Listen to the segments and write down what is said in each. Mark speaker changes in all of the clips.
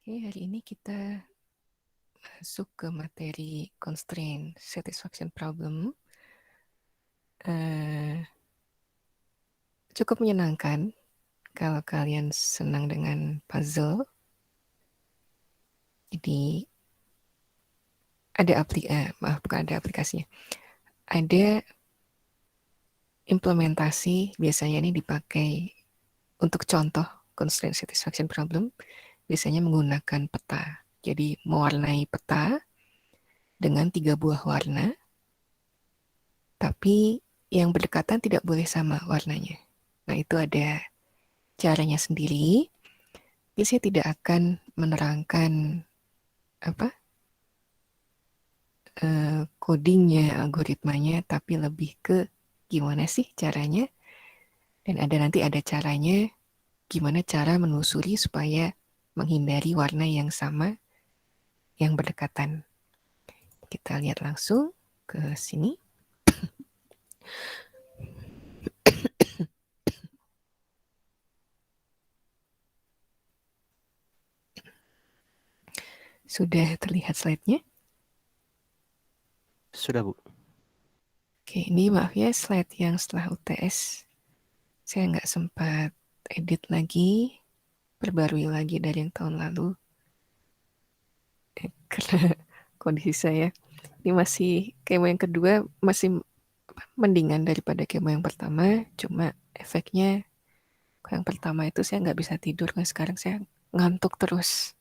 Speaker 1: Oke, hari ini kita masuk ke materi constraint satisfaction problem. Cukup menyenangkan kalau kalian senang dengan puzzle. Jadi bukan ada aplikasinya. Ada implementasi biasanya ini dipakai untuk contoh constraint satisfaction problem. Biasanya menggunakan peta. Jadi mewarnai peta dengan 3 buah warna. Tapi yang berdekatan tidak boleh sama warnanya. Nah, itu ada caranya sendiri. Saya tidak akan menerangkan codingnya, algoritmanya, tapi lebih ke gimana sih caranya. Dan nanti ada caranya, gimana cara menelusuri supaya menghindari warna yang sama, yang berdekatan. Kita lihat langsung ke sini. Sudah terlihat slide-nya?
Speaker 2: Sudah, Bu.
Speaker 1: Oke, ini maaf ya slide yang setelah UTS. Saya nggak sempat edit lagi, perbarui lagi dari yang tahun lalu. Karena kondisi saya ini masih kemo yang kedua masih mendingan daripada kemo yang pertama, cuma efeknya yang pertama itu saya nggak bisa tidur, kan sekarang saya ngantuk terus.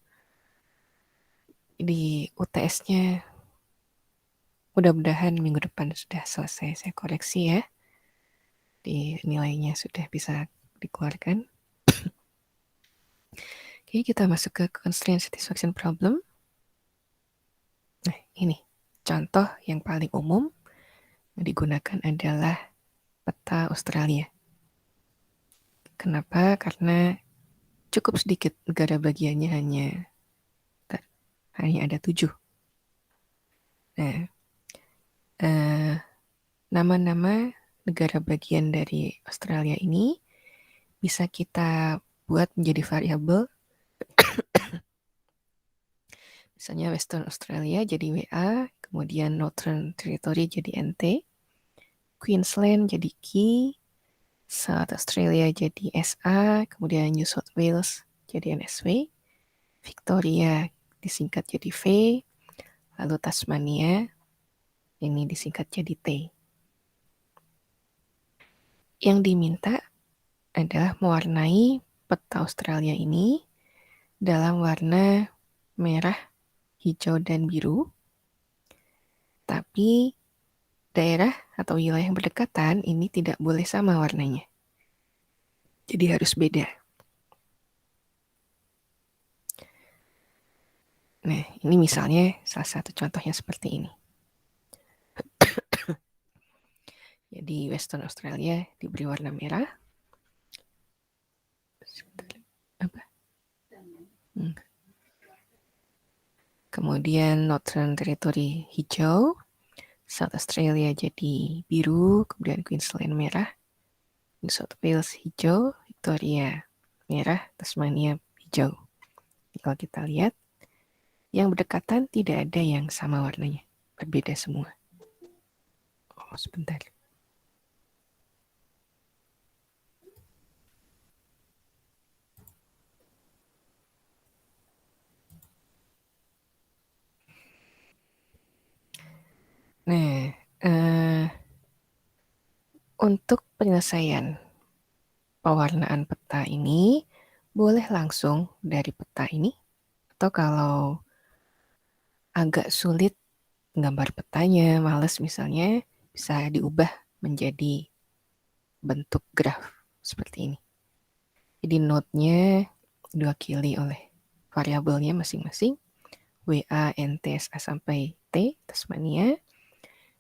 Speaker 1: Di UTS-nya mudah-mudahan minggu depan sudah selesai, saya koreksi ya, di nilainya sudah bisa dikeluarkan. Oke, kita masuk ke constraint satisfaction problem. Nah, ini contoh yang paling umum yang digunakan adalah peta Australia. Kenapa? Karena cukup sedikit negara bagiannya, hanya ada 7. Nah, nama-nama negara bagian dari Australia ini bisa kita buat menjadi variabel. Misalnya Western Australia jadi WA, kemudian Northern Territory jadi NT, Queensland jadi Q, South Australia jadi SA, kemudian New South Wales jadi NSW, Victoria disingkat jadi V, lalu Tasmania ini disingkat jadi T. Yang diminta adalah mewarnai peta Australia ini dalam warna merah, hijau, dan biru. Tapi daerah atau wilayah yang berdekatan ini tidak boleh sama warnanya. Jadi harus beda. Nah, ini misalnya salah satu contohnya seperti ini. Jadi Western Australia diberi warna merah. Kemudian Northern Territory hijau, South Australia jadi biru, kemudian Queensland merah, New South Wales hijau, Victoria merah, Tasmania hijau. Kalau kita lihat, yang berdekatan tidak ada yang sama warnanya, berbeda semua. Oh, sebentar. Nah, untuk penyelesaian pewarnaan peta ini, boleh langsung dari peta ini, atau kalau agak sulit gambar petanya, males misalnya, bisa diubah menjadi bentuk graf seperti ini. Jadi node-nya diwakili oleh variabelnya masing-masing, WA, NT, SA sampai T, Tasmania.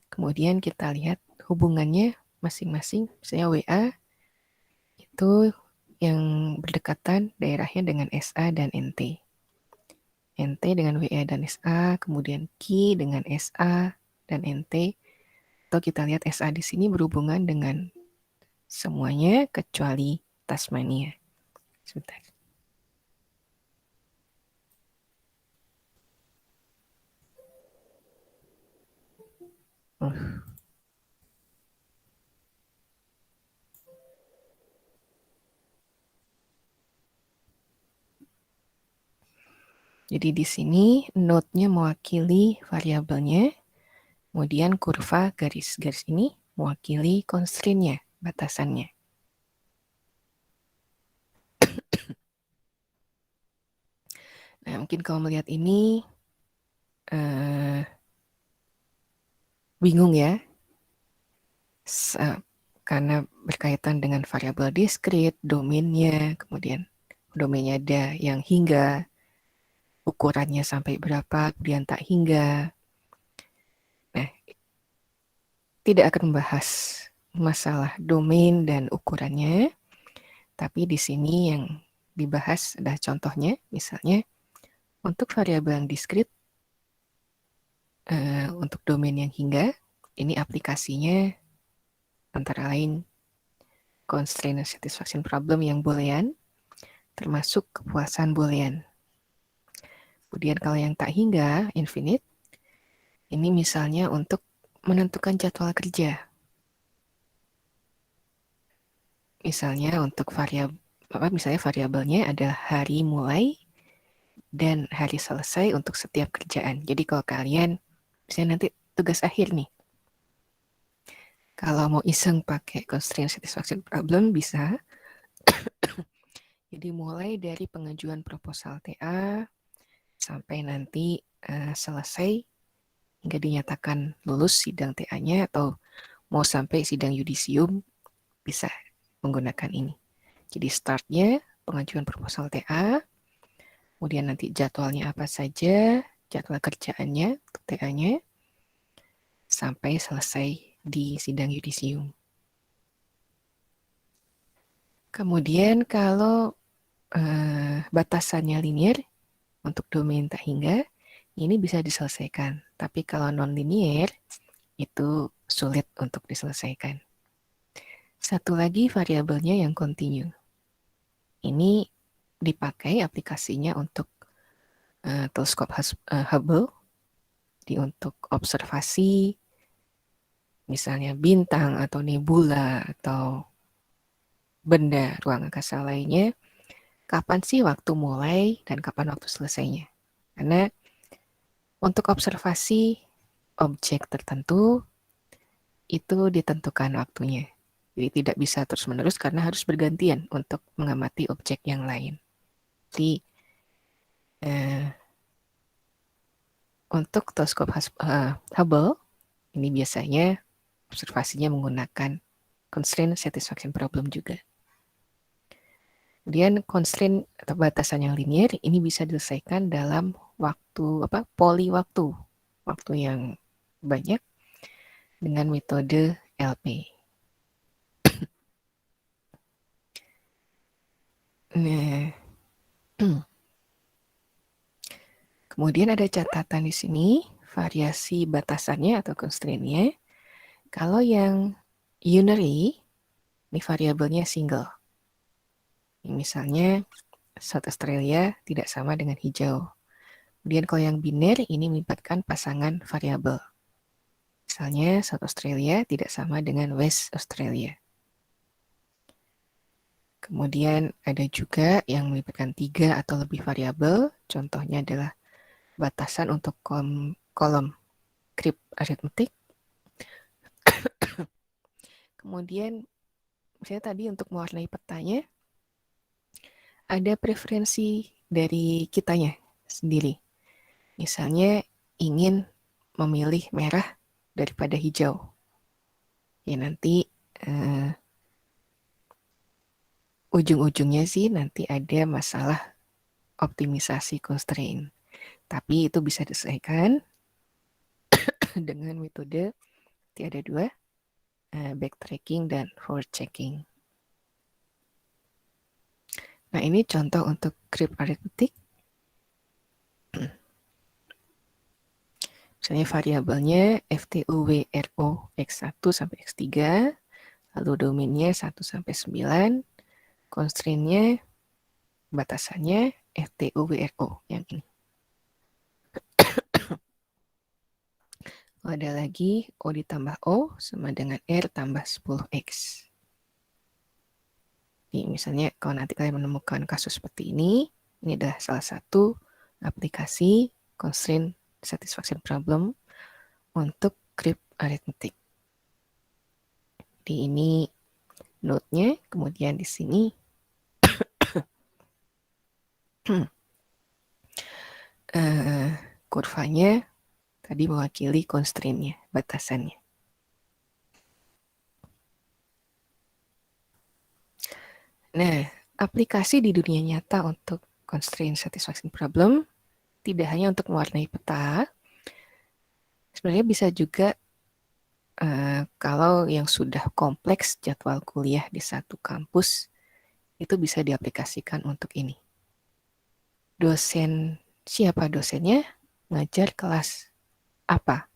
Speaker 1: Kemudian kita lihat hubungannya masing-masing, misalnya WA itu yang berdekatan daerahnya dengan SA dan NT. NT dengan WA dan SA, kemudian Q dengan SA dan NT. Atau kita lihat SA di sini berhubungan dengan semuanya kecuali Tasmania. Sebentar. Jadi di sini node-nya mewakili variabelnya, kemudian kurva garis-garis ini mewakili constraint-nya, batasannya. Nah, mungkin kalau melihat ini bingung ya, karena berkaitan dengan variabel diskrit, domainnya, kemudian domainnya ada yang hingga, ukurannya sampai berapa, kemudian tak hingga. Nah, tidak akan membahas masalah domain dan ukurannya, tapi di sini yang dibahas adalah contohnya, misalnya untuk variabel yang diskrit, untuk domain yang hingga, ini aplikasinya antara lain constraint satisfaction problem yang boolean, termasuk kepuasan boolean. Kemudian kalau yang tak hingga, infinite, ini misalnya untuk menentukan jadwal kerja. Misalnya untuk misalnya variabelnya adalah hari mulai dan hari selesai untuk setiap kerjaan. Jadi kalau kalian misalnya nanti tugas akhir nih, kalau mau iseng pakai constraint satisfaction problem bisa. Jadi mulai dari pengajuan proposal TA sampai nanti selesai hingga dinyatakan lulus sidang TA-nya atau mau sampai sidang yudisium bisa menggunakan ini. Jadi startnya pengajuan proposal TA, kemudian nanti jadwalnya apa saja, jadwal kerjaannya, TA-nya, sampai selesai di sidang yudisium. Kemudian kalau batasannya linear untuk domain tak hingga, ini bisa diselesaikan. Tapi kalau non-linear, itu sulit untuk diselesaikan. Satu lagi variabelnya yang continue. Ini dipakai aplikasinya untuk teleskop Hubble, untuk observasi, misalnya bintang atau nebula atau benda ruang angkasa lainnya, kapan sih waktu mulai dan kapan waktu selesainya. Karena untuk observasi objek tertentu, itu ditentukan waktunya. Jadi tidak bisa terus-menerus karena harus bergantian untuk mengamati objek yang lain. Jadi untuk teleskop Hubble, ini biasanya observasinya menggunakan constraint satisfaction problem juga. Kemudian constraint atau batasan yang linear ini bisa diselesaikan dalam waktu poly waktu yang banyak dengan metode LP. Nah, kemudian ada catatan di sini variasi batasannya atau constraint-nya. Kalau yang unary, ini variabelnya single. Misalnya South Australia tidak sama dengan hijau. Kemudian kalau yang biner ini melibatkan pasangan variabel. Misalnya South Australia tidak sama dengan West Australia. Kemudian ada juga yang melibatkan 3 atau lebih variabel. Contohnya adalah batasan untuk kolom crypt arithmetic. Kemudian misalnya tadi untuk mewarnai petanya, ada preferensi dari kitanya sendiri. Misalnya ingin memilih merah daripada hijau. Ya nanti ujung-ujungnya sih nanti ada masalah optimisasi constraint. Tapi itu bisa diselesaikan dengan metode ada 2, backtracking dan forward checking. Nah, ini contoh untuk crypt arithmetic. Misalnya variabelnya FTUWRO X1 sampai X3, lalu domainnya 1 sampai 9, constraint-nya, batasannya FTUWRO yang ini. Ada lagi O ditambah O sama dengan R tambah 10X. Nih, misalnya kalau nanti kalian menemukan kasus seperti ini adalah salah satu aplikasi constraint satisfaction problem untuk grip arithmetic. Di ini node-nya, kemudian di sini kurvanya tadi mewakili constraint-nya, batasannya. Nah, aplikasi di dunia nyata untuk constraint satisfaction problem tidak hanya untuk mewarnai peta, sebenarnya bisa juga kalau yang sudah kompleks jadwal kuliah di satu kampus, itu bisa diaplikasikan untuk ini. Siapa dosennya? Ngajar kelas apa?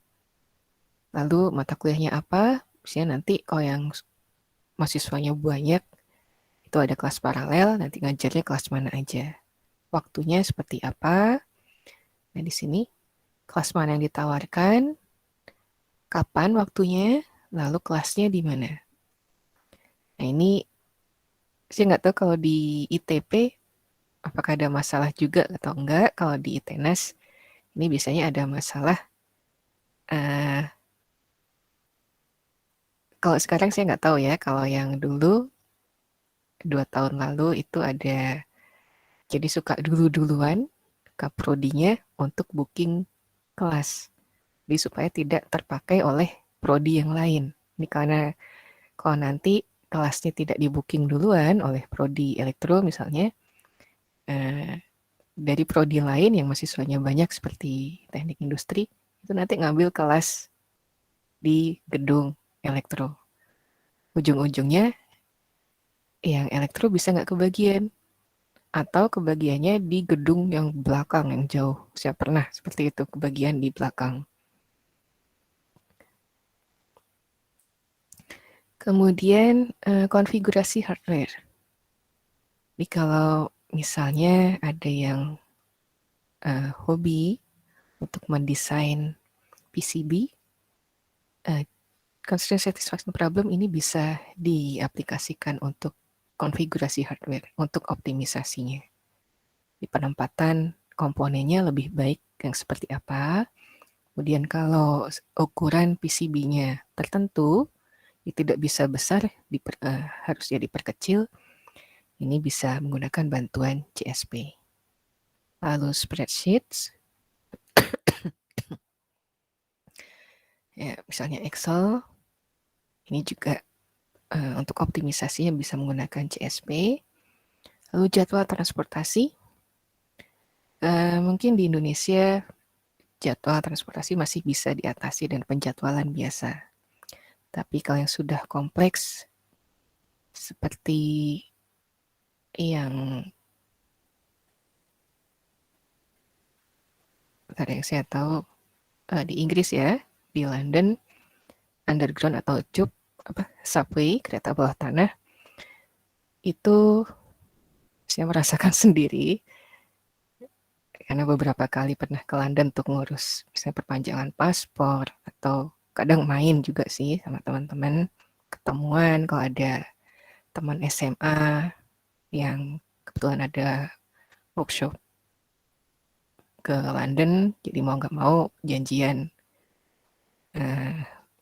Speaker 1: Lalu mata kuliahnya apa? Misalnya nanti kalau yang mahasiswanya banyak, itu ada kelas paralel, nanti ngajarnya kelas mana aja. Waktunya seperti apa? Nah, di sini kelas mana yang ditawarkan, kapan waktunya, lalu kelasnya di mana. Nah, ini saya nggak tahu kalau di ITP apakah ada masalah juga atau enggak. Kalau di ITENAS ini biasanya ada masalah. Kalau sekarang saya nggak tahu ya. Kalau yang dulu 2 tahun lalu itu ada, jadi suka duluan kaprodinya untuk booking kelas. Jadi supaya tidak terpakai oleh prodi yang lain. Ini karena kalau nanti kelasnya tidak di booking duluan oleh prodi elektro misalnya, dari prodi lain yang mahasiswanya banyak seperti teknik industri, itu nanti ngambil kelas di gedung elektro. Ujung-ujungnya yang elektro bisa nggak kebagian. Atau kebagiannya di gedung yang belakang, yang jauh. Saya pernah seperti itu, kebagian di belakang. Kemudian konfigurasi hardware. Jadi kalau misalnya ada yang hobi untuk mendesain PCB, constraint satisfaction problem ini bisa diaplikasikan untuk konfigurasi hardware, untuk optimisasinya. Di penempatan komponennya lebih baik yang seperti apa. Kemudian kalau ukuran PCB-nya tertentu, tidak bisa besar, harusnya diperkecil, ini bisa menggunakan bantuan CSP. Lalu spreadsheets, ya, misalnya Excel, ini juga untuk optimisasinya bisa menggunakan CSP. Lalu jadwal transportasi, mungkin di Indonesia jadwal transportasi masih bisa diatasi dengan penjadwalan biasa. Tapi kalau yang sudah kompleks, seperti yang saya tahu di Inggris ya, di London, underground atau subway, kereta bawah tanah, itu saya merasakan sendiri, karena beberapa kali pernah ke London untuk ngurus misalnya perpanjangan paspor, atau kadang main juga sih sama teman-teman, ketemuan kalau ada teman SMA yang kebetulan ada workshop ke London, jadi mau nggak mau janjian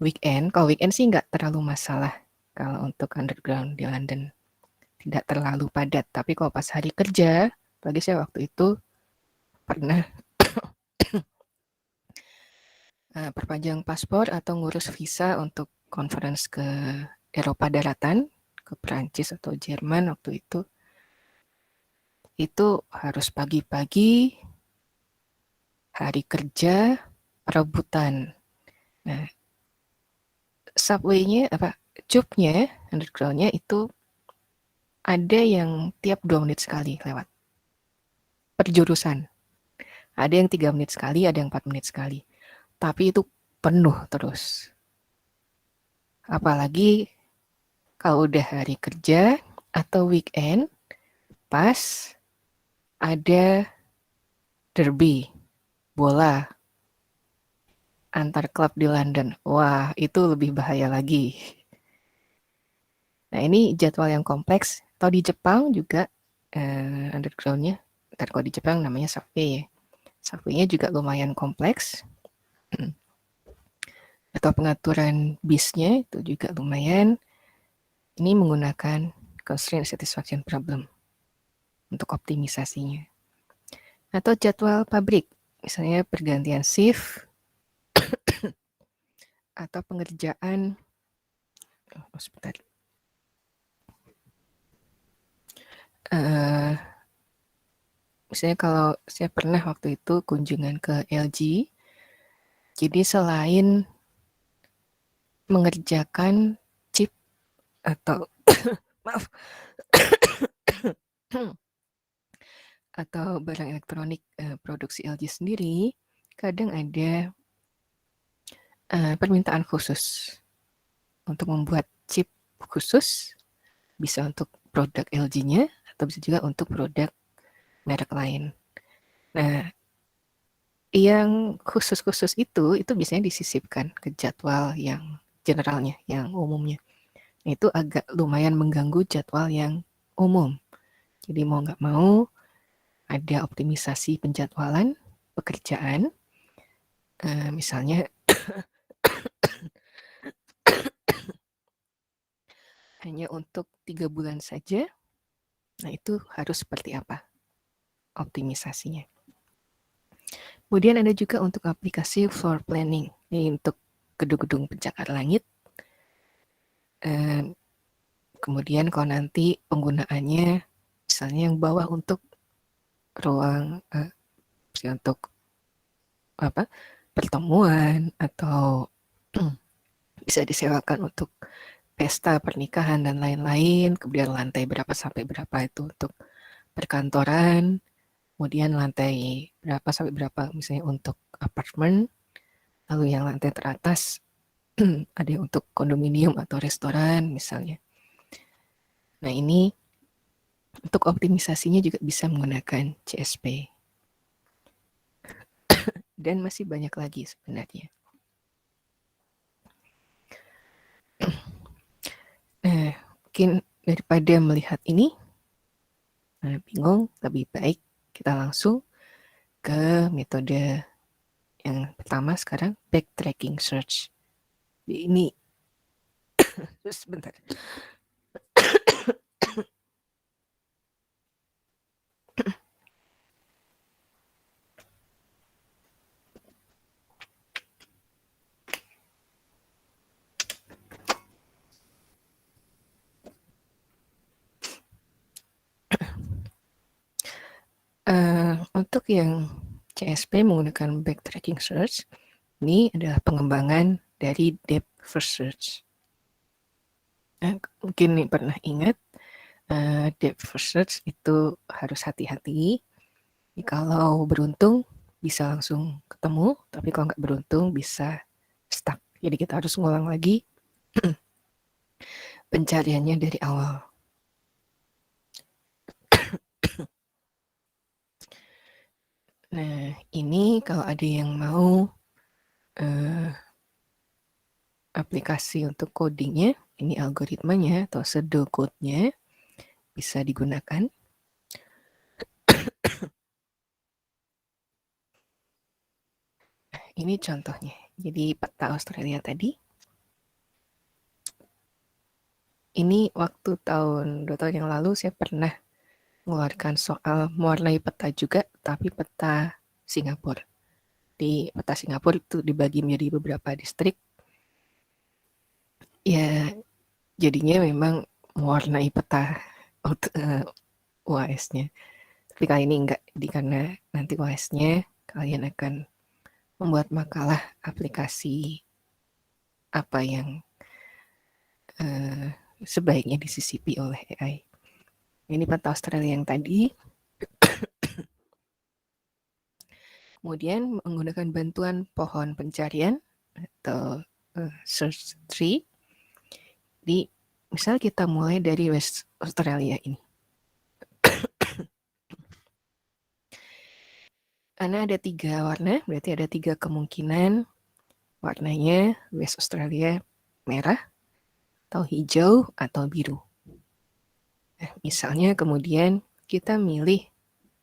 Speaker 1: weekend. Kalau weekend sih nggak terlalu masalah kalau untuk underground di London, tidak terlalu padat. Tapi kalau pas hari kerja, apalagi saya waktu itu pernah perpanjang paspor atau ngurus visa untuk conference ke Eropa daratan, ke Perancis atau Jerman waktu itu harus pagi-pagi, hari kerja, rebutan. Nah, subway-nya, tube-nya, underground-nya itu ada yang tiap 2 menit sekali lewat. Per jurusan. Ada yang 3 menit sekali, ada yang 4 menit sekali. Tapi itu penuh terus. Apalagi kalau udah hari kerja atau weekend, pas ada derby bola antar klub di London. Wah, itu lebih bahaya lagi. Nah, ini jadwal yang kompleks. Atau di Jepang juga underground-nya, ntar kalau di Jepang namanya subway ya. Subway-nya juga lumayan kompleks. Atau pengaturan bisnya itu juga lumayan. Ini menggunakan constraint satisfaction problem untuk optimisasinya. Atau jadwal pabrik, misalnya pergantian shift atau pengerjaan. Sebentar. Misalnya kalau saya pernah waktu itu kunjungan ke LG, jadi selain mengerjakan chip atau maaf atau barang elektronik produksi LG sendiri, kadang ada permintaan khusus untuk membuat chip khusus, bisa untuk produk LG-nya atau bisa juga untuk produk merek lain. Nah, yang khusus-khusus itu biasanya disisipkan ke jadwal yang generalnya, yang umumnya. Itu agak lumayan mengganggu jadwal yang umum. Jadi mau nggak mau ada optimisasi penjadwalan pekerjaan, misalnya hanya untuk 3 bulan saja. Nah, itu harus seperti apa optimisasinya. Kemudian ada juga untuk aplikasi floor planning. Ini untuk gedung-gedung pencakar langit. Kemudian kalau nanti penggunaannya, misalnya yang bawah untuk ruang untuk pertemuan atau bisa disewakan untuk pesta pernikahan dan lain-lain. Kemudian lantai berapa sampai berapa itu untuk perkantoran. Kemudian lantai berapa sampai berapa misalnya untuk apartemen. Lalu yang lantai teratas ada yang untuk kondominium atau restoran misalnya. Nah, ini untuk optimisasinya juga bisa menggunakan CSP. Dan masih banyak lagi sebenarnya. Nah, mungkin daripada melihat ini bingung, lebih baik kita langsung ke metode yang pertama sekarang, backtracking search. Ini sebentar. Untuk yang CSP menggunakan backtracking search, ini adalah pengembangan dari depth first search. Mungkin pernah ingat, depth first search itu harus hati-hati. Kalau beruntung bisa langsung ketemu, tapi kalau nggak beruntung bisa stuck. Jadi kita harus ngulang lagi pencariannya dari awal. Nah, ini kalau ada yang mau aplikasi untuk codingnya, ini algoritmanya atau pseudocode-nya bisa digunakan. Ini contohnya. Jadi peta Australia tadi. Ini waktu 2 tahun yang lalu saya pernah mengeluarkan soal mewarnai peta juga, tapi peta Singapura. Di peta Singapura itu dibagi menjadi beberapa distrik. Ya, jadinya memang mewarnai peta UAS-nya. Tapi kali ini enggak, karena nanti UAS-nya kalian akan membuat makalah aplikasi apa yang sebaiknya disisipi oleh AI. Ini peta Australia yang tadi. Kemudian menggunakan bantuan pohon pencarian atau search tree. Misal kita mulai dari West Australia ini. Karena ada 3 warna, berarti ada 3 kemungkinan warnanya West Australia merah atau hijau atau biru. Nah, misalnya kemudian kita milih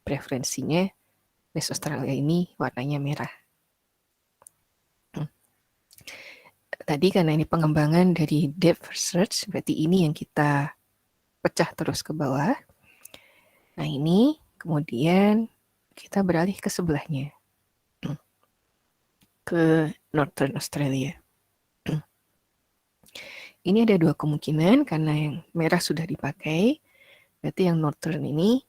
Speaker 1: preferensinya West Australia ini warnanya merah. Tadi karena ini pengembangan dari depth search, berarti ini yang kita pecah terus ke bawah. Nah, ini kemudian kita beralih ke sebelahnya, ke Northern Australia. Ini ada dua kemungkinan karena yang merah sudah dipakai, berarti yang Northern ini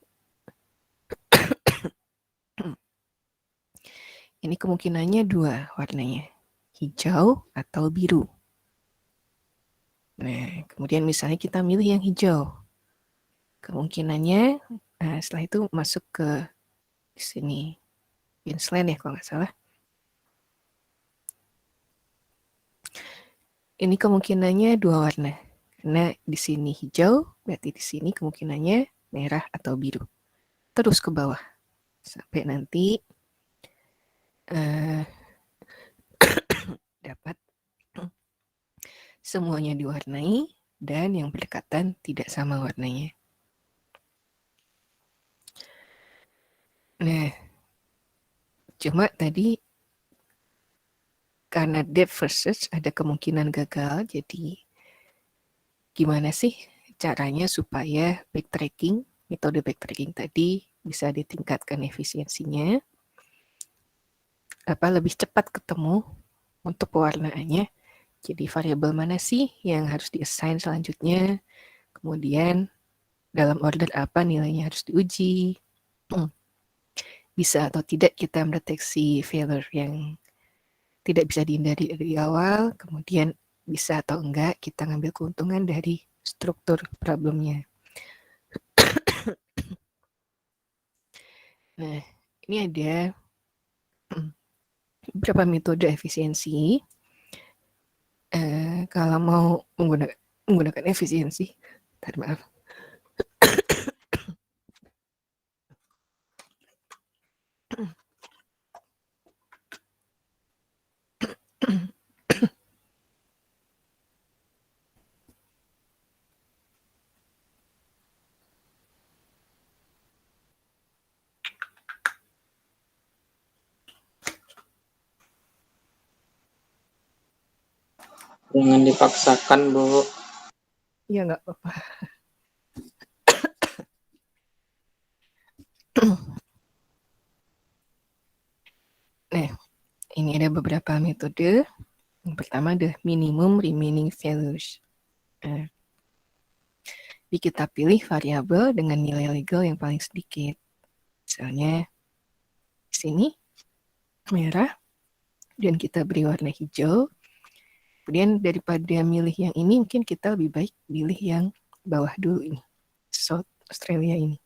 Speaker 1: ini kemungkinannya dua warnanya, hijau atau biru. Nah, kemudian misalnya kita milih yang hijau. Kemungkinannya, setelah itu masuk ke sini, Queensland ya kalau nggak salah. Ini kemungkinannya dua warna. Karena di sini hijau, berarti di sini kemungkinannya merah atau biru. Terus ke bawah. Sampai nanti dapat semuanya diwarnai dan yang berdekatan tidak sama warnanya. Nah, cuma tadi karena depth first search ada kemungkinan gagal, jadi gimana sih caranya supaya backtracking, metode backtracking tadi bisa ditingkatkan efisiensinya, lebih cepat ketemu untuk pewarnaannya. Jadi variabel mana sih yang harus di-assign selanjutnya, kemudian dalam order apa nilainya harus diuji, bisa atau tidak kita mendeteksi failure yang tidak bisa dihindari dari awal, kemudian bisa atau enggak kita ngambil keuntungan dari struktur problemnya. Nah, ini ada beberapa metode efisiensi. Kalau mau menggunakan efisiensi, maaf.
Speaker 2: Jangan dipaksakan, Bu.
Speaker 1: Ya, nggak apa-apa. Nah, ini ada beberapa metode. Yang pertama adalah minimum remaining values. Jadi kita pilih variabel dengan nilai legal yang paling sedikit. Misalnya di sini merah dan kita beri warna hijau. Kemudian daripada milih yang ini, mungkin kita lebih baik pilih yang bawah dulu ini, South Australia ini.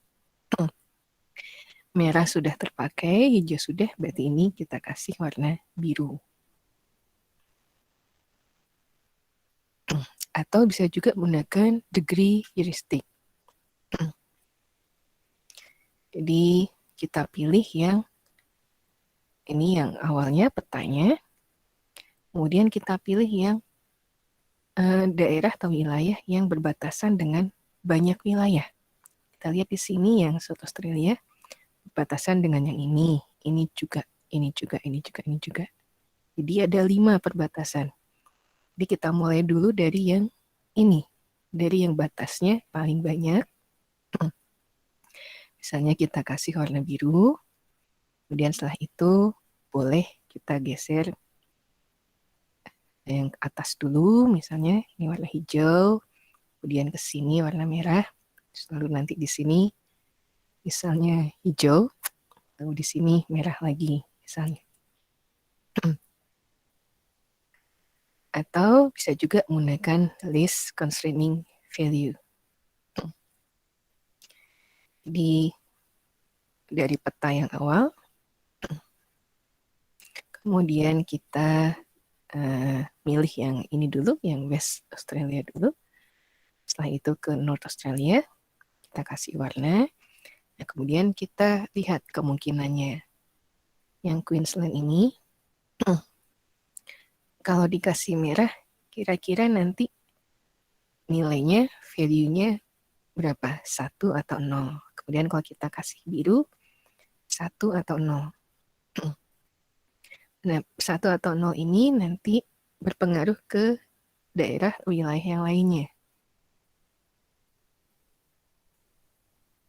Speaker 1: Merah sudah terpakai, hijau sudah, berarti ini kita kasih warna biru. Atau bisa juga menggunakan degree heuristic. Jadi kita pilih yang ini yang awalnya petanya, kemudian kita pilih yang daerah atau wilayah yang berbatasan dengan banyak wilayah. Kita lihat di sini yang South Australia berbatasan dengan yang ini juga, ini juga, ini juga, ini juga. Jadi ada 5 perbatasan. Jadi kita mulai dulu dari yang ini, dari yang batasnya paling banyak. Misalnya kita kasih warna biru, kemudian setelah itu boleh kita geser yang atas dulu, misalnya ini warna hijau, kemudian ke sini warna merah, lalu nanti di sini misalnya hijau, lalu di sini merah lagi misalnya. Atau bisa juga menggunakan least constraining value. Jadi dari peta yang awal, kemudian kita milih yang ini dulu, yang West Australia dulu. Setelah itu ke North Australia, kita kasih warna. Nah, kemudian kita lihat kemungkinannya. Yang Queensland ini Kalau dikasih merah, kira-kira nanti nilainya, value-nya berapa? 1 atau 0. Kemudian kalau kita kasih biru, 1 atau 0. Nah, 1 atau 0 ini nanti berpengaruh ke daerah wilayah yang lainnya.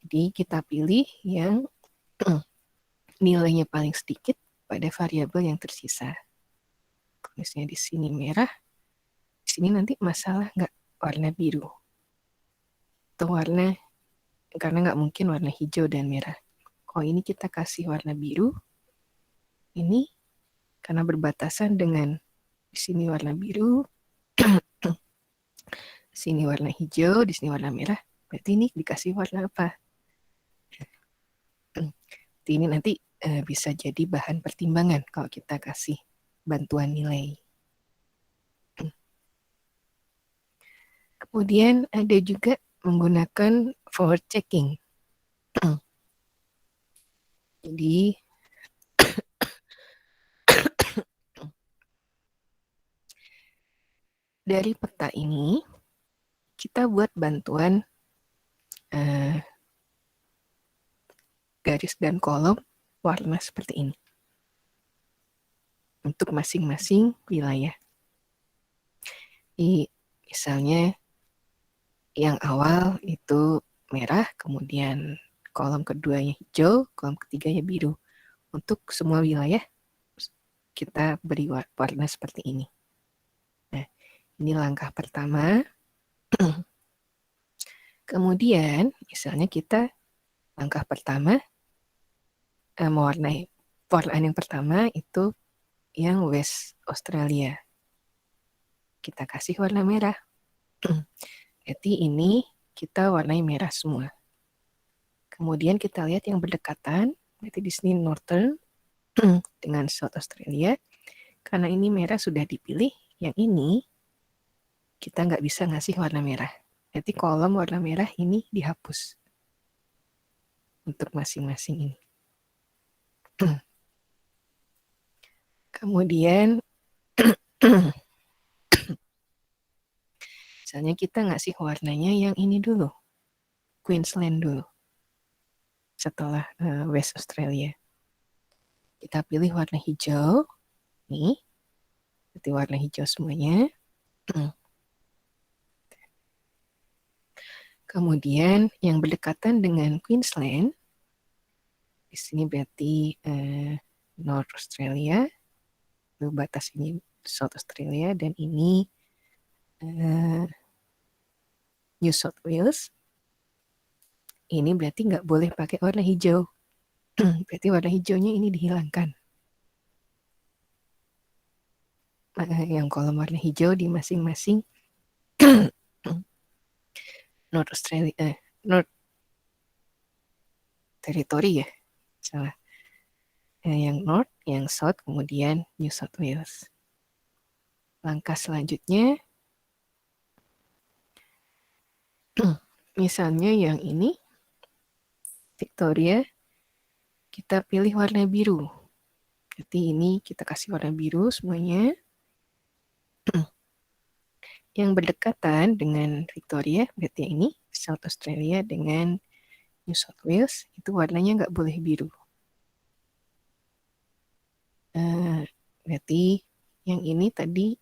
Speaker 1: Jadi kita pilih yang nilainya paling sedikit pada variabel yang tersisa. Misalnya di sini merah, di sini nanti masalah nggak warna biru. Atau warna, karena nggak mungkin warna hijau dan merah. Kalau ini kita kasih warna biru, ini karena berbatasan dengan di sini warna biru, di sini warna hijau, di sini warna merah, berarti ini dikasih warna apa? Ini nanti bisa jadi bahan pertimbangan kalau kita kasih bantuan nilai. Kemudian ada juga menggunakan forward checking. Jadi dari peta ini kita buat bantuan garis dan kolom warna seperti ini untuk masing-masing wilayah. Jadi misalnya yang awal itu merah, kemudian kolom keduanya hijau, kolom ketiganya biru. Untuk semua wilayah kita beri warna seperti ini. Nah, ini langkah pertama. Kemudian, misalnya kita langkah pertama mewarnai warnaan yang pertama itu yang West Australia. Kita kasih warna merah. Jadi ini kita warnai merah semua. Kemudian kita lihat yang berdekatan, berarti di sini Northern dengan South Australia. Karena ini merah sudah dipilih, yang ini kita nggak bisa ngasih warna merah. Jadi kolom warna merah ini dihapus untuk masing-masing ini. Kemudian misalnya kita ngasih warnanya yang ini dulu, Queensland dulu, setelah West Australia. Kita pilih warna hijau, nih, berarti warna hijau semuanya. Kemudian yang berdekatan dengan Queensland, di sini berarti North Australia, lalu batas ini South Australia, dan ini New South Wales. Ini berarti nggak boleh pakai warna hijau. Berarti warna hijaunya ini dihilangkan. Yang kolom warna hijau di masing-masing North Australia, North Territory ya, salah. Yang North, yang South, kemudian New South Wales. Langkah selanjutnya, misalnya yang ini, Victoria, kita pilih warna biru. Jadi ini kita kasih warna biru semuanya. Yang berdekatan dengan Victoria, berarti ini South Australia dengan New South Wales, itu warnanya nggak boleh biru. Berarti yang ini tadi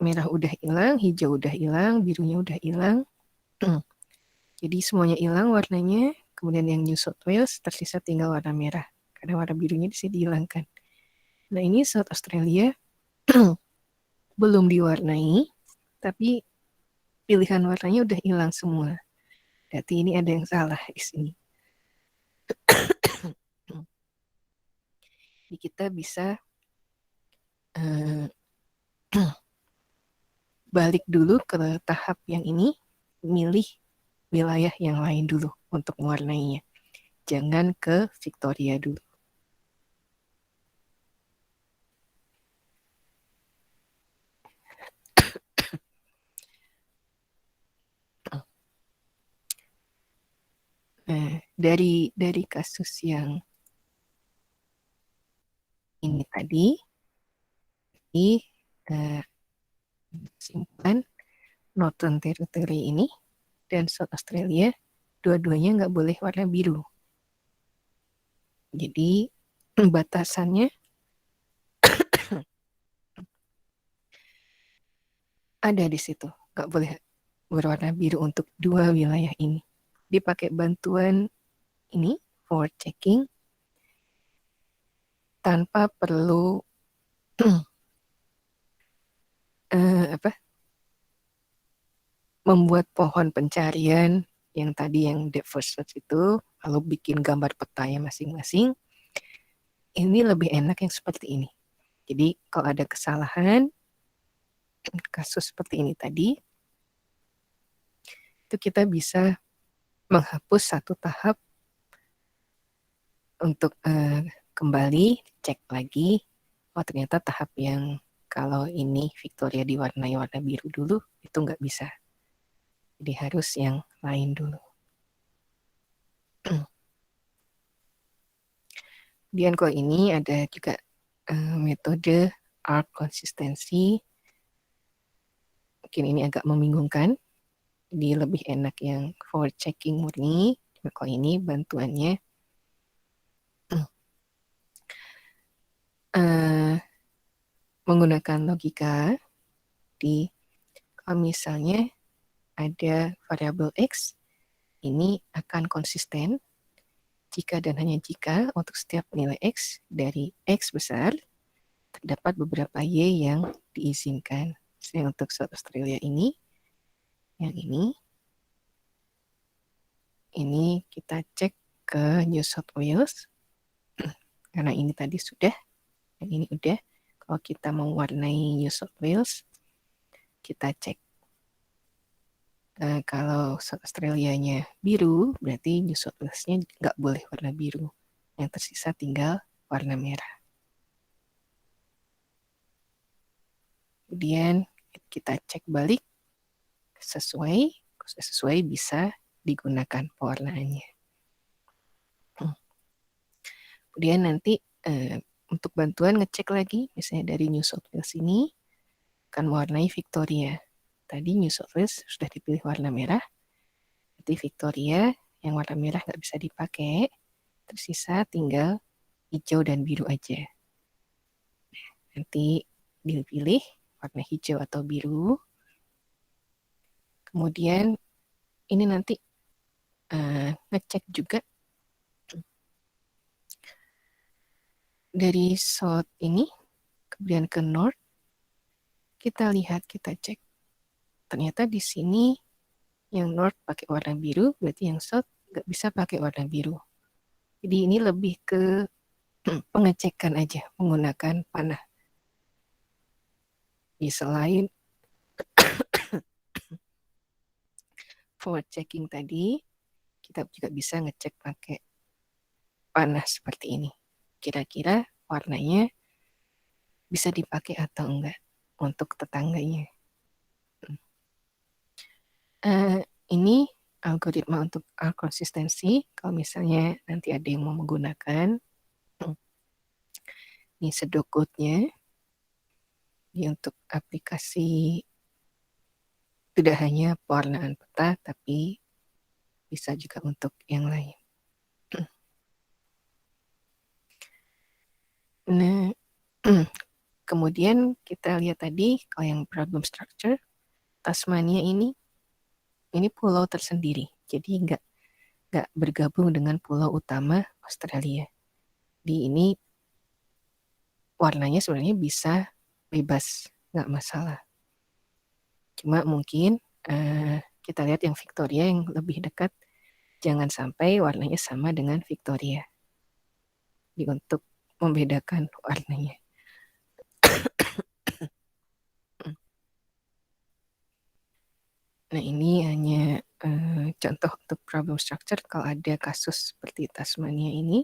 Speaker 1: merah udah hilang, hijau udah hilang, birunya udah hilang. Jadi semuanya hilang warnanya, kemudian yang New South Wales tersisa tinggal warna merah, karena warna birunya bisa dihilangkan. Nah ini South Australia belum diwarnai, tapi pilihan warnanya udah hilang semua. Berarti ini ada yang salah di sini. Jadi kita bisa balik dulu ke tahap yang ini, milih wilayah yang lain dulu untuk mewarnainya. Jangan ke Victoria dulu. Nah, dari kasus yang ini tadi, simpan Northern Territory ini dan South Australia, dua-duanya nggak boleh warna biru. Jadi batasannya ada di situ, nggak boleh berwarna biru untuk dua wilayah ini. Dipakai bantuan ini forward checking tanpa perlu membuat pohon pencarian yang tadi yang depth first search itu, lalu bikin gambar petanya masing-masing. Ini lebih enak yang seperti ini. Jadi kalau ada kesalahan, kasus seperti ini tadi, itu kita bisa menghapus satu tahap untuk kembali cek lagi. Oh ternyata tahap yang kalau ini Victoria diwarnai warna biru dulu, itu nggak bisa. Jadi harus yang lain dulu. Kemudian kalau ini ada juga metode arc konsistensi. Mungkin ini agak membingungkan. Jadi lebih enak yang forward checking murni. Kalau ini bantuannya menggunakan logika di kalau misalnya ada variabel X, ini akan konsisten jika dan hanya jika untuk setiap nilai X dari X besar terdapat beberapa Y yang diizinkan. Misalnya untuk South Australia ini, yang ini kita cek ke New South Wales, karena ini tadi sudah, dan ini udah. Kalau kita mau warnai New South Wales, kita cek. Kalau South Australia-nya biru, berarti New South Wales-nya nggak boleh warna biru. Yang tersisa tinggal warna merah. Kemudian kita cek balik sesuai bisa digunakan pewarnaannya. Kemudian nanti untuk bantuan ngecek lagi, misalnya dari New South Wales ini akan mewarnai Victoria. Tadi New South Wales sudah dipilih warna merah, berarti Victoria yang warna merah nggak bisa dipakai, tersisa tinggal hijau dan biru aja. Nanti dipilih warna hijau atau biru. Kemudian ini nanti ngecek juga dari south ini, kemudian ke north, kita lihat, kita cek. Ternyata di sini yang north pakai warna biru, berarti yang south nggak bisa pakai warna biru. Jadi ini lebih ke pengecekan aja menggunakan panah. Di selain forward checking tadi, kita juga bisa ngecek pakai panah seperti ini. Kira-kira warnanya bisa dipakai atau enggak untuk tetangganya. Ini algoritma untuk konsistensi. Kalau misalnya nanti ada yang mau menggunakan, ini sedokutnya. Ini untuk aplikasi tidak hanya pewarnaan peta, tapi bisa juga untuk yang lain. Nah, kemudian kita lihat tadi kalau yang problem structure, Tasmania ini pulau tersendiri, jadi nggak bergabung dengan pulau utama Australia. Di ini warnanya sebenarnya bisa bebas, nggak masalah. Cuma mungkin kita lihat yang Victoria yang lebih dekat, jangan sampai warnanya sama dengan Victoria. Jadi untuk membedakan warnanya. Nah ini hanya contoh untuk problem structure. Kalau ada kasus seperti Tasmania ini,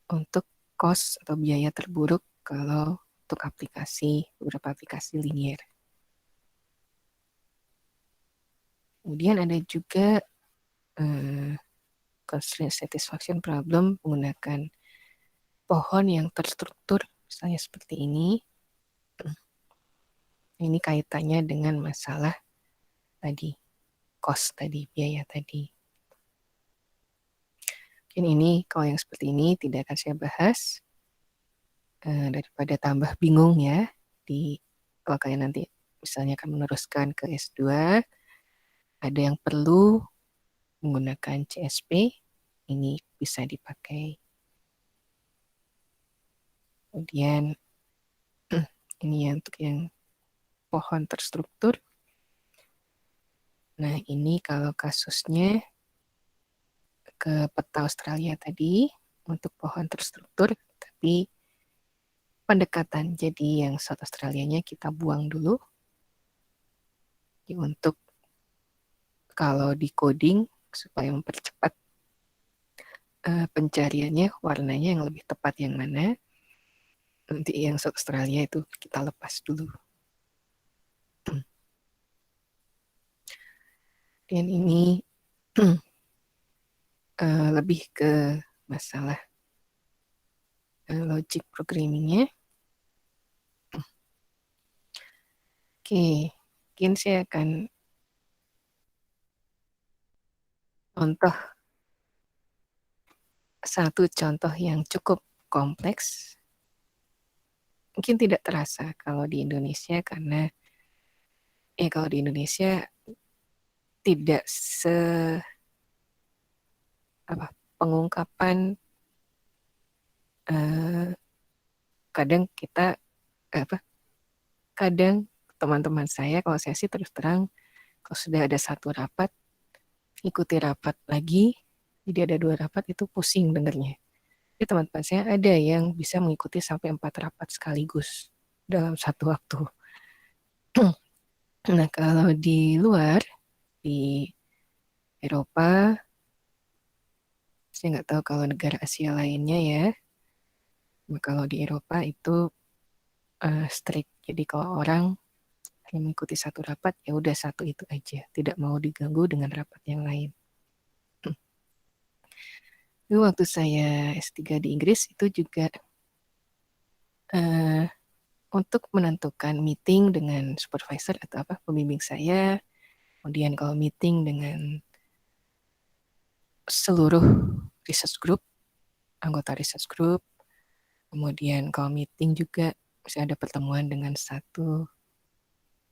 Speaker 1: untuk cost atau biaya terburuk kalau untuk beberapa aplikasi linear. Kemudian ada juga constraint satisfaction problem menggunakan pohon yang terstruktur, misalnya seperti ini. Ini kaitannya dengan masalah tadi, cost tadi, biaya tadi. Mungkin ini kalau yang seperti ini tidak akan saya bahas, daripada tambah bingung ya, kalau kalian nanti misalnya akan meneruskan ke S2, ada yang perlu menggunakan CSP, ini bisa dipakai. Kemudian ini ya untuk yang pohon terstruktur. Nah, ini kalau kasusnya ke peta Australia tadi untuk pohon terstruktur, tapi pendekatan. Jadi yang South Australianya kita buang dulu. Jadi untuk kalau di coding supaya mempercepat pencariannya, warnanya yang lebih tepat yang mana. Nanti yang South Australia itu kita lepas dulu. Dan ini lebih ke masalah logic programmingnya. Oke, mungkin saya akan contoh satu contoh yang cukup kompleks. Mungkin tidak terasa kalau di Indonesia karena kalau di Indonesia tidak pengungkapan kadang kita kadang teman-teman saya, kalau saya sih terus terang, kalau sudah ada satu rapat, ikuti rapat lagi, jadi ada 2 rapat itu pusing dengernya. Jadi teman-teman saya ada yang bisa mengikuti sampai 4 rapat sekaligus dalam satu waktu. Nah, kalau di luar, di Eropa, saya nggak tahu kalau negara Asia lainnya ya, kalau di Eropa itu strict. Jadi kalau orang hanya mengikuti satu rapat, ya udah satu itu aja. Tidak mau diganggu dengan rapat yang lain. Dulu waktu saya S3 di Inggris itu juga untuk menentukan meeting dengan supervisor atau pembimbing saya, kemudian kalau meeting dengan seluruh research group, anggota research group, kemudian kalau meeting juga bisa ada pertemuan dengan satu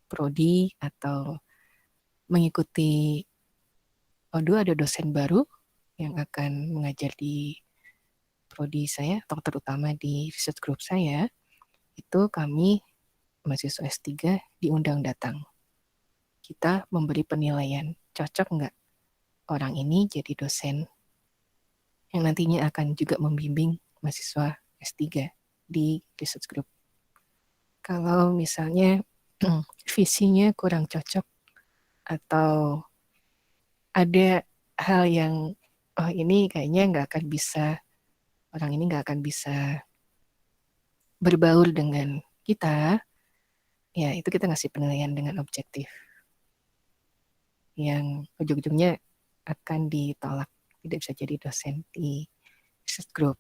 Speaker 1: prodi atau mengikuti dulu ada dosen baru yang akan mengajar di prodi saya atau terutama di research group saya, itu kami mahasiswa S3 diundang datang. Kita memberi penilaian, cocok nggak orang ini jadi dosen yang nantinya akan juga membimbing mahasiswa S3 di research group. Kalau misalnya visinya kurang cocok atau ada hal yang ini kayaknya orang ini nggak akan bisa berbaur dengan kita, ya itu kita ngasih penilaian dengan objektif. Yang ujung-ujungnya akan ditolak, tidak bisa jadi dosen di research group.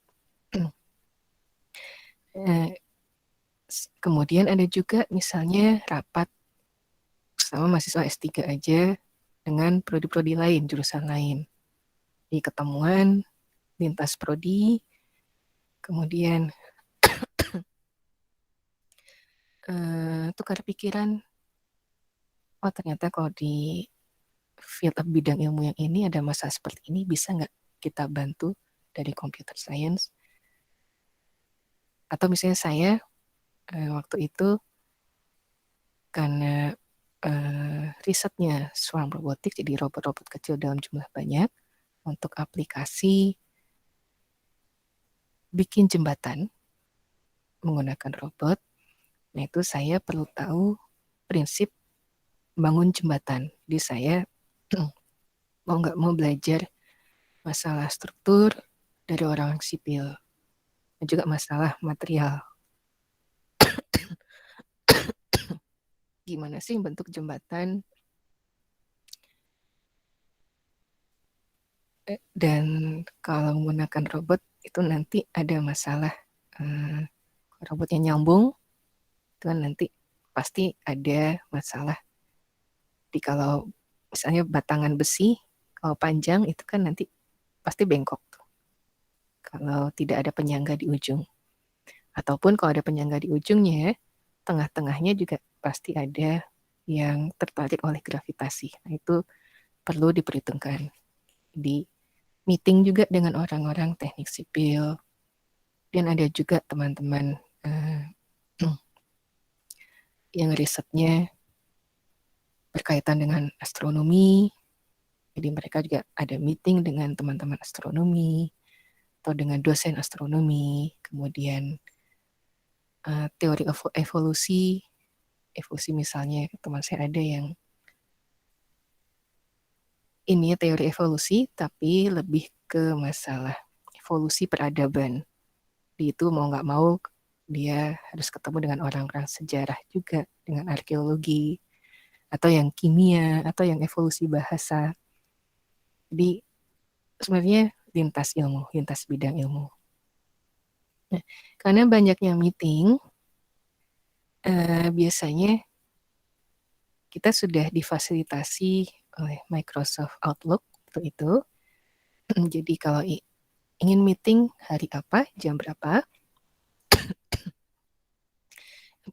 Speaker 1: Kemudian ada juga misalnya rapat sama mahasiswa S3 aja dengan prodi-prodi lain, jurusan lain. Di ketemuan, lintas prodi, kemudian tukar pikiran, ternyata kalau di field of bidang ilmu yang ini ada masalah seperti ini, bisa nggak kita bantu dari computer science? Atau misalnya saya waktu itu karena risetnya swarm robotik, jadi robot-robot kecil dalam jumlah banyak untuk aplikasi bikin jembatan menggunakan robot. Nah, itu saya perlu tahu prinsip bangun jembatan. Jadi saya mau nggak mau belajar masalah struktur dari orang sipil dan juga masalah material. Gimana sih bentuk jembatan? Dan kalau menggunakan robot itu nanti ada masalah robotnya nyambung, itu kan nanti pasti ada masalah. Jadi kalau misalnya batangan besi, kalau panjang itu kan nanti pasti bengkok tuh, kalau tidak ada penyangga di ujung. Ataupun kalau ada penyangga di ujungnya, tengah-tengahnya juga pasti ada yang tertarik oleh gravitasi. Nah, itu perlu diperhitungkan. Di meeting juga dengan orang-orang teknik sipil, dan ada juga teman-teman yang risetnya berkaitan dengan astronomi. Jadi mereka juga ada meeting dengan teman-teman astronomi atau dengan dosen astronomi. Kemudian teori evolusi, misalnya teman saya ada yang ini teori evolusi, tapi lebih ke masalah evolusi peradaban. Di itu mau nggak mau dia harus ketemu dengan orang-orang sejarah juga, dengan arkeologi, atau yang kimia, atau yang evolusi bahasa. Jadi sebenarnya lintas bidang ilmu. Nah, karena banyaknya meeting, biasanya kita sudah difasilitasi oleh Microsoft Outlook itu. Jadi kalau ingin meeting hari apa, jam berapa,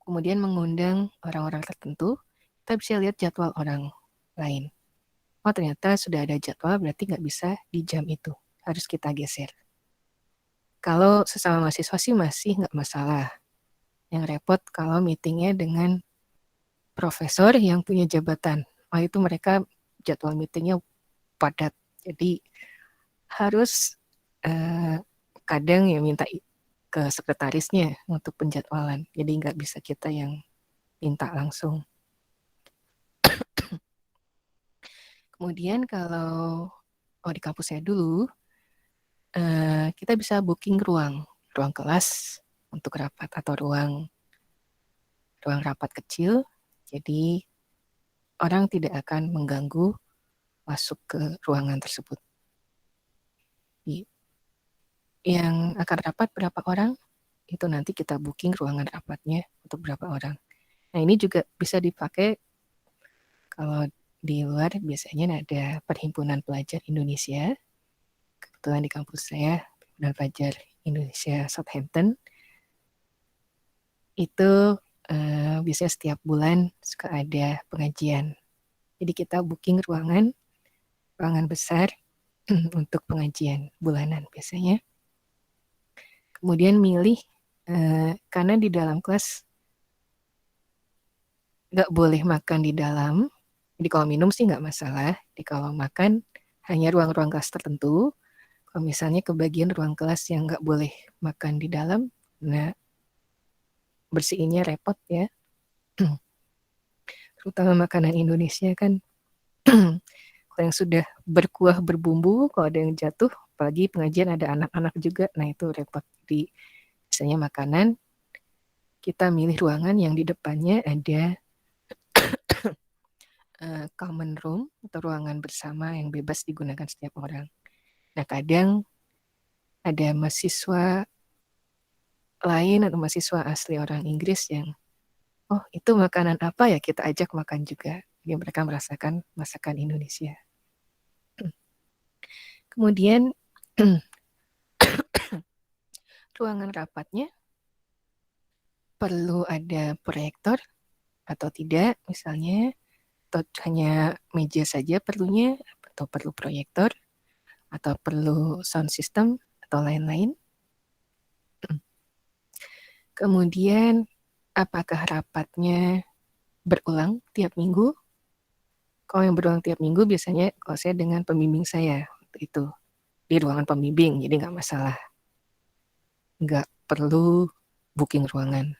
Speaker 1: kemudian mengundang orang-orang tertentu, kita bisa lihat jadwal orang lain. Oh ternyata sudah ada jadwal, berarti nggak bisa di jam itu, harus kita geser. Kalau sesama mahasiswa sih masih nggak masalah. Yang repot kalau meetingnya dengan profesor yang punya jabatan. Oh itu mereka jadwal meetingnya padat. Jadi harus kadang ya minta ke sekretarisnya untuk penjadwalan. Jadi nggak bisa kita yang minta langsung. Kemudian kalau di kampus saya dulu, kita bisa booking ruang kelas untuk rapat atau ruang rapat kecil. Jadi orang tidak akan mengganggu masuk ke ruangan tersebut. Yang akan rapat berapa orang, itu nanti kita booking ruangan rapatnya untuk berapa orang. Nah ini juga bisa dipakai kalau di luar biasanya ada Perhimpunan Pelajar Indonesia. Kebetulan di kampus saya, Perhimpunan Pelajar Indonesia Southampton, itu biasanya setiap bulan suka ada pengajian. Jadi kita booking ruangan besar untuk pengajian bulanan biasanya. Kemudian milih, karena di dalam kelas nggak boleh makan di dalam, jadi kalau minum sih nggak masalah. Jadi kalau makan hanya ruang-ruang kelas tertentu. Kalau misalnya kebagian ruang kelas yang nggak boleh makan di dalam, nah bersihinnya repot ya. Terutama makanan Indonesia kan, kalau yang sudah berkuah berbumbu, kalau ada yang jatuh, apalagi pengajian ada anak-anak juga, nah itu repot. Jadi misalnya makanan, kita milih ruangan yang di depannya ada common room atau ruangan bersama yang bebas digunakan setiap orang. Nah kadang ada mahasiswa lain atau mahasiswa asli orang Inggris yang, oh itu makanan apa ya, kita ajak makan juga. Jadi mereka merasakan masakan Indonesia. Kemudian ruangan rapatnya perlu ada proyektor atau tidak misalnya, atau hanya meja saja perlunya, atau perlu proyektor, atau perlu sound system, atau lain-lain. Kemudian apakah rapatnya berulang tiap minggu? Kalau yang berulang tiap minggu biasanya kalau saya dengan pembimbing saya itu di ruangan pembimbing, jadi nggak masalah, nggak perlu booking ruangan.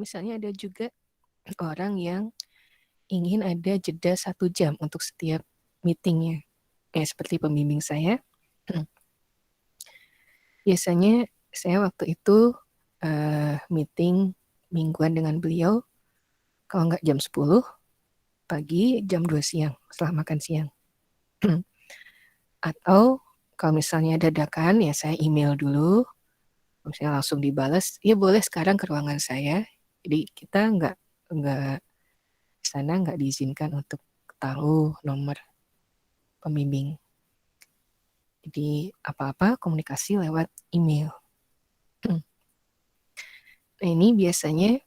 Speaker 1: Misalnya ada juga orang yang ingin ada jeda 1 jam untuk setiap meetingnya, seperti pembimbing saya. Biasanya saya waktu itu meeting mingguan dengan beliau, kalau nggak jam 10 pagi, jam 2 siang setelah makan siang. Atau kalau misalnya dadakan ya saya email dulu, Misalnya langsung dibalas, "Ya boleh sekarang ke ruangan saya." Jadi kita nggak di sana nggak diizinkan untuk tahu nomor pembimbing. Jadi apa-apa komunikasi lewat email. Nah ini biasanya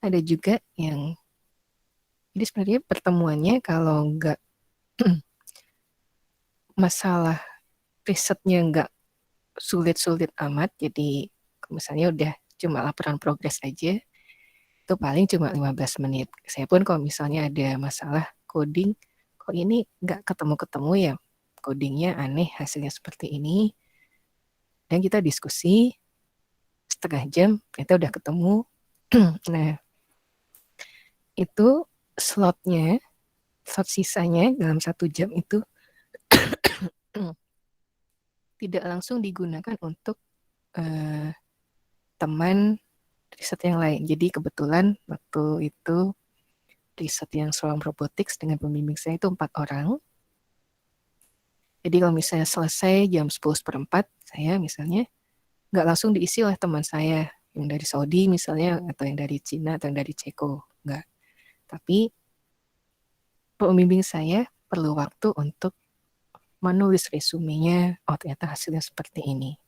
Speaker 1: ada juga yang jadi sebenarnya pertemuannya kalau nggak masalah risetnya nggak sulit-sulit amat, jadi misalnya udah cuma laporan progres aja, itu paling cuma 15 menit. Saya pun kalau misalnya ada masalah coding, kok ini nggak ketemu-ketemu ya, codingnya aneh, hasilnya seperti ini, dan kita diskusi setengah jam, ternyata udah ketemu. Nah, itu slot sisanya dalam 1 jam itu tidak langsung digunakan untuk teman riset yang lain. Jadi kebetulan waktu itu riset yang soal robotics dengan pembimbing saya itu 4 orang. Jadi kalau misalnya selesai jam 10:04, saya misalnya nggak langsung diisi oleh teman saya yang dari Saudi misalnya, atau yang dari Cina, atau yang dari Ceko. Nggak. Tapi pembimbing saya perlu waktu untuk menulis resumenya, oh ternyata hasilnya seperti ini.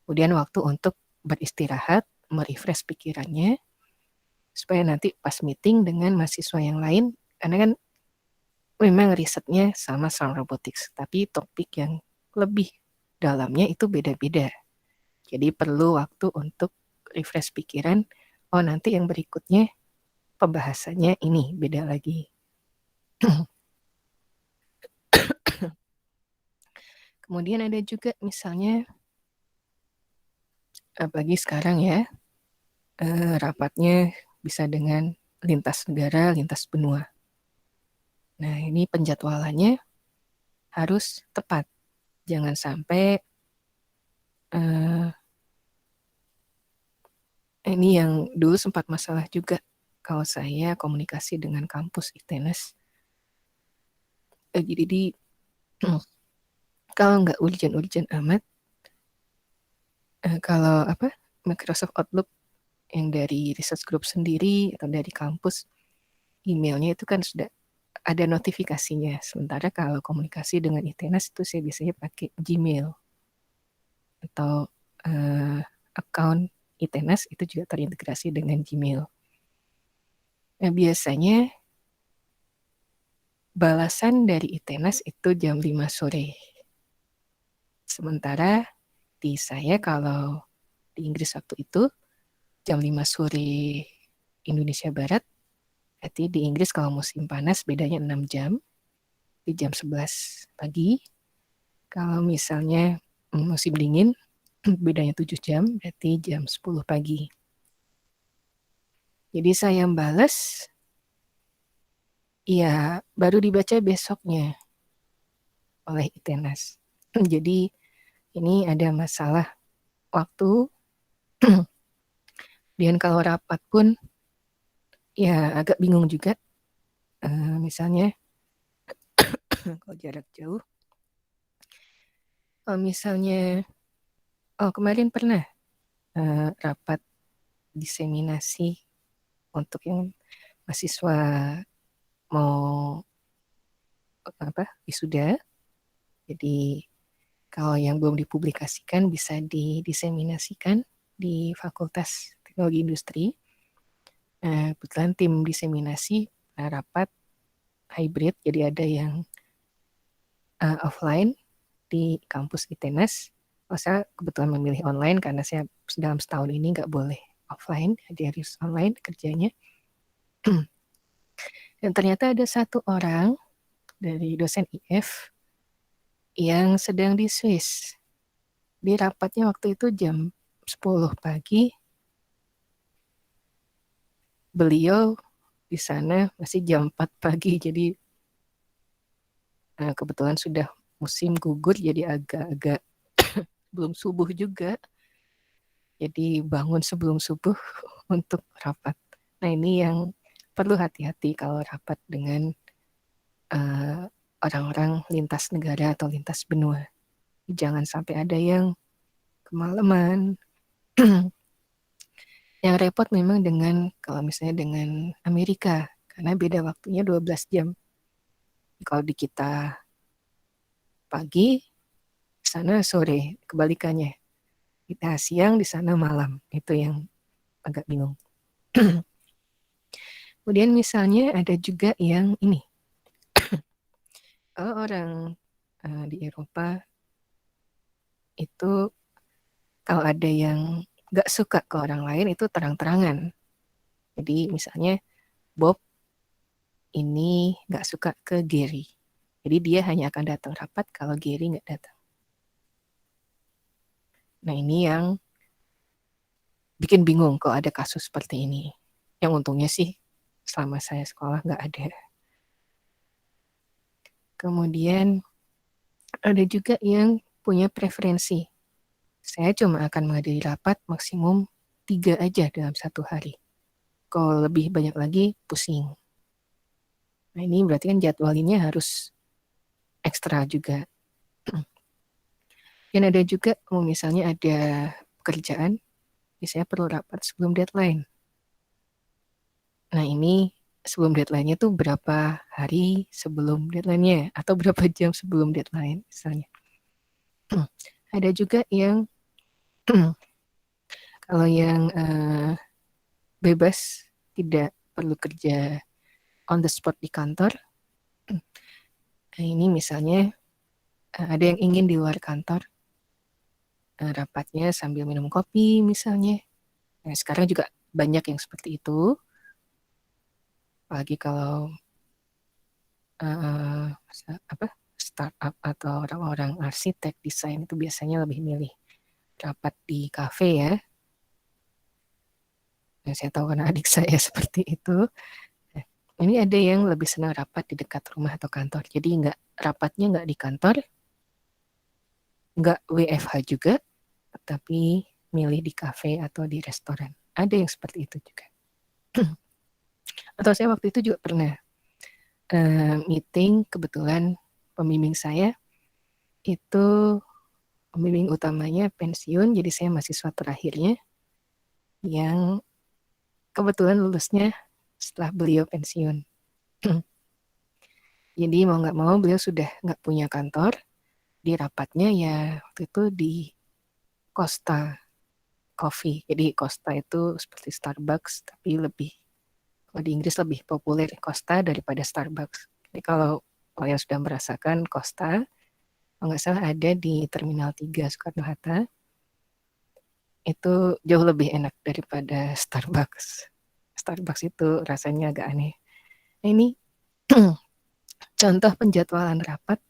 Speaker 1: Kemudian waktu untuk beristirahat, merefresh pikirannya, supaya nanti pas meeting dengan mahasiswa yang lain, karena kan memang risetnya sama soal robotics, tapi topik yang lebih dalamnya itu beda-beda. Jadi perlu waktu untuk refresh pikiran, oh nanti yang berikutnya pembahasannya ini beda lagi. Kemudian ada juga misalnya, apalagi sekarang ya, rapatnya bisa dengan lintas negara, lintas benua. Nah ini penjadwalannya harus tepat. Jangan sampai ini yang dulu sempat masalah juga kalau saya komunikasi dengan kampus ITENAS. Jadi kalau nggak urgent-urgent amat, kalau Microsoft Outlook yang dari research group sendiri atau dari kampus, emailnya itu kan sudah ada notifikasinya. Sementara kalau komunikasi dengan ITENAS itu saya biasanya pakai Gmail atau account ITENAS itu juga terintegrasi dengan Gmail. Nah biasanya balasan dari ITENAS itu jam 5 sore. Sementara di saya kalau di Inggris waktu itu jam 5 sore Indonesia Barat, berarti di Inggris kalau musim panas bedanya 6 jam, di jam 11 pagi. Kalau misalnya musim dingin, bedanya 7 jam, berarti jam 10 pagi. Jadi saya balas, ya baru dibaca besoknya oleh ITENAS. Jadi ini ada masalah waktu, dan kalau rapat pun ya agak bingung juga. Misalnya kalau jarak jauh, misalnya kemarin pernah rapat diseminasi untuk yang mahasiswa mau wisuda. Jadi kalau yang belum dipublikasikan bisa didiseminasikan di Fakultas Teknologi Industri. Kebetulan tim diseminasi rapat hybrid, jadi ada yang offline di kampus ITENAS. Saya kebetulan memilih online karena saya dalam setahun ini nggak boleh offline, jadi harus online kerjanya. Dan ternyata ada 1 orang dari dosen IF yang sedang di Swiss. Di rapatnya waktu itu jam 10 pagi, beliau di sana masih jam 4 pagi, jadi kebetulan sudah musim gugur, jadi agak-agak belum subuh juga, jadi bangun sebelum subuh untuk rapat. Nah ini yang perlu hati-hati kalau rapat dengan orang-orang lintas negara atau lintas benua. Jangan sampai ada yang kemalaman. Yang repot memang kalau misalnya dengan Amerika, karena beda waktunya 12 jam. Kalau di kita pagi, di sana sore, kebalikannya. Kita siang, di sana malam. Itu yang agak bingung. Kemudian misalnya ada juga yang ini. Kalau orang di Eropa itu kalau ada yang gak suka ke orang lain itu terang-terangan. Jadi misalnya Bob ini gak suka ke Gary. Jadi dia hanya akan datang rapat kalau Gary gak datang. Nah ini yang bikin bingung kalau ada kasus seperti ini. Yang untungnya sih selama saya sekolah gak ada. Kemudian ada juga yang punya preferensi. Saya cuma akan menghadiri rapat maksimum 3 aja dalam satu hari. Kalau lebih banyak lagi, pusing. Nah ini berarti kan jadwalinnya harus ekstra juga. Dan ada juga, misalnya ada pekerjaan, saya perlu rapat sebelum deadline. Nah ini sebelum deadline-nya tuh berapa hari sebelum deadline-nya, atau berapa jam sebelum deadline misalnya. Ada juga yang kalau yang bebas, tidak perlu kerja on the spot di kantor. Nah ini misalnya ada yang ingin di luar kantor, rapatnya sambil minum kopi misalnya. Nah sekarang juga banyak yang seperti itu. Apalagi kalau startup atau orang-orang arsitek desain itu biasanya lebih milih rapat di kafe ya. Nah, saya tahu karena adik saya seperti itu. Nah, ini ada yang lebih senang rapat di dekat rumah atau kantor. Jadi rapatnya nggak di kantor, nggak WFH juga, tapi milih di kafe atau di restoran. Ada yang seperti itu juga. Atau saya waktu itu juga pernah meeting, kebetulan pembimbing saya itu pembimbing utamanya pensiun, jadi saya mahasiswa terakhirnya yang kebetulan lulusnya setelah beliau pensiun. Jadi mau nggak mau beliau sudah nggak punya kantor, di rapatnya ya waktu itu di Costa Coffee. Jadi Costa itu seperti Starbucks, tapi kalau di Inggris lebih populer Costa daripada Starbucks. Jadi kalau yang sudah merasakan Costa, kalau nggak salah ada di Terminal 3 Soekarno-Hatta, itu jauh lebih enak daripada Starbucks. Starbucks itu rasanya agak aneh. Nah, ini contoh penjadwalan rapat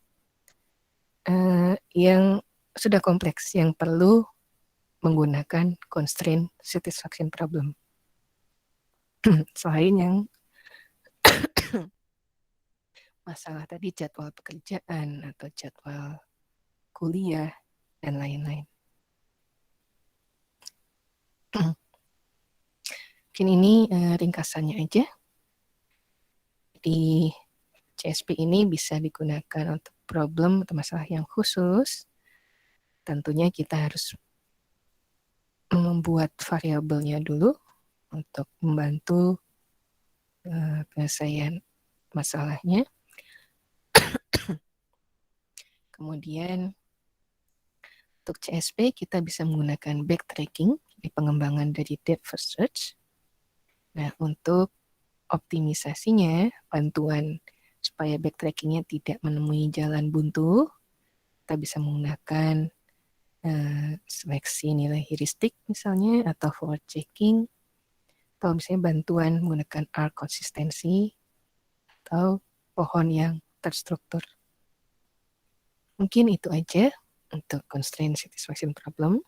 Speaker 1: yang sudah kompleks, yang perlu menggunakan constraint satisfaction problem. Selain yang masalah tadi jadwal pekerjaan atau jadwal kuliah dan lain-lain. Mungkin ini ringkasannya aja. Di CSP ini bisa digunakan untuk problem atau masalah yang khusus. Tentunya kita harus membuat variabelnya dulu untuk membantu penyelesaian masalahnya. Kemudian untuk CSP kita bisa menggunakan backtracking di pengembangan dari depth first search. Nah, untuk optimisasinya, bantuan supaya backtrackingnya tidak menemui jalan buntu, kita bisa menggunakan seleksi nilai heuristik misalnya, atau forward checking, atau misalnya bantuan menggunakan R konsistensi, atau pohon yang terstruktur. Mungkin itu aja untuk constraint satisfaction problem.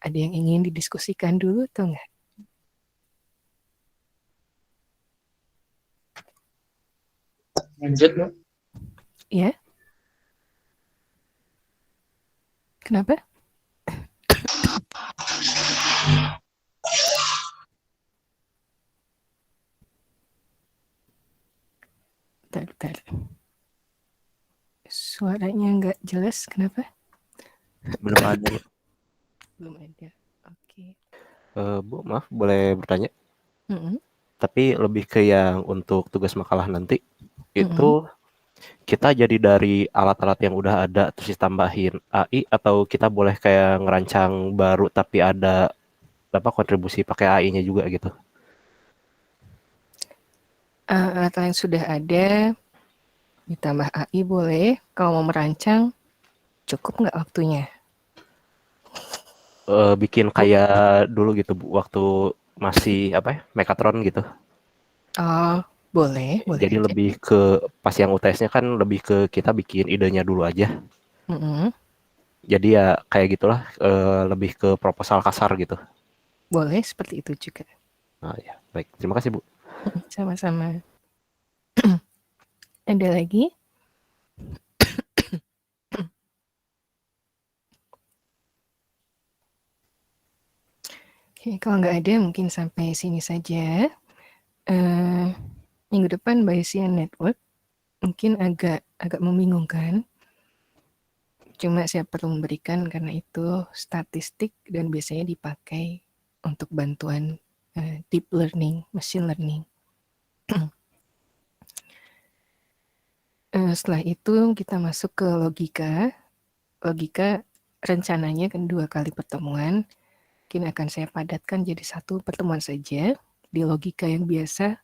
Speaker 1: Ada yang ingin didiskusikan dulu atau enggak?
Speaker 2: Lanjut, Bu.
Speaker 1: Ya. Kenapa? Bentar. Suaranya nggak jelas, kenapa?
Speaker 3: Belum ada, Bu.
Speaker 1: Belum ada. Oke.
Speaker 3: Bu, maaf boleh bertanya?
Speaker 1: Mm-mm.
Speaker 3: Tapi lebih ke yang untuk tugas makalah nanti
Speaker 1: Mm-mm.
Speaker 3: itu kita jadi dari alat-alat yang udah ada terus ditambahin AI atau kita boleh kayak ngerancang baru tapi ada apa kontribusi pakai AI-nya juga gitu.
Speaker 1: Alat yang sudah ada ditambah AI boleh. Kalau mau merancang, cukup nggak waktunya?
Speaker 3: Bikin
Speaker 1: Bu?
Speaker 3: kayak dulu gitu Bu, waktu masih apa ya, Megatron gitu.
Speaker 1: Oh, boleh, boleh
Speaker 3: Jadi
Speaker 1: aja.
Speaker 3: lebih ke pas yang UTS-nya kan lebih ke kita bikin idenya dulu aja.
Speaker 1: Mm-mm.
Speaker 3: Jadi ya kayak gitulah, lebih ke proposal kasar gitu.
Speaker 1: Boleh seperti itu juga.
Speaker 3: Nah, ya, baik. Terima kasih, Bu.
Speaker 1: Sama-sama. Ada lagi? Oke, kalau nggak ada mungkin sampai sini saja. Eh, minggu depan Bayesian Network mungkin agak agak membingungkan. Cuma saya perlu memberikan karena itu statistik dan biasanya dipakai untuk bantuan deep learning, machine learning. Setelah itu kita masuk ke logika. Logika rencananya kan 2 kali pertemuan. Mungkin akan saya padatkan jadi 1 pertemuan saja. Di logika yang biasa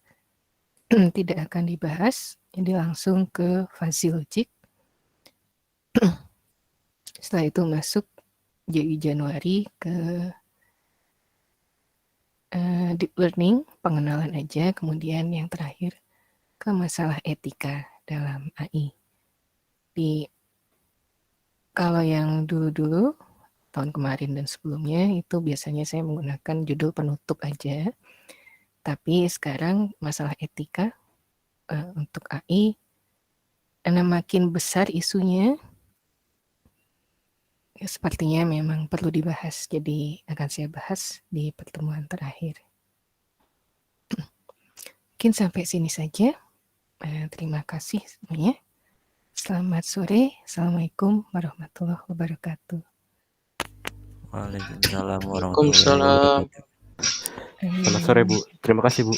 Speaker 1: tidak akan dibahas, jadi langsung ke fuzzy logic. Setelah itu masuk jadi Januari ke deep learning, pengenalan aja, kemudian yang terakhir ke masalah etika dalam AI. Kalau yang dulu-dulu, tahun kemarin dan sebelumnya, itu biasanya saya menggunakan judul penutup aja. Tapi sekarang masalah etika untuk AI, karena makin besar isunya, ya sepertinya memang perlu dibahas. Jadi akan saya bahas di pertemuan terakhir. Mungkin sampai sini saja. Terima kasih semuanya. Selamat sore. Assalamualaikum warahmatullahi wabarakatuh.
Speaker 4: Waalaikumsalam warahmatullahi
Speaker 2: Waalaikumsalam.
Speaker 4: wabarakatuh.
Speaker 3: Selamat sore, Bu. Terima kasih, Bu.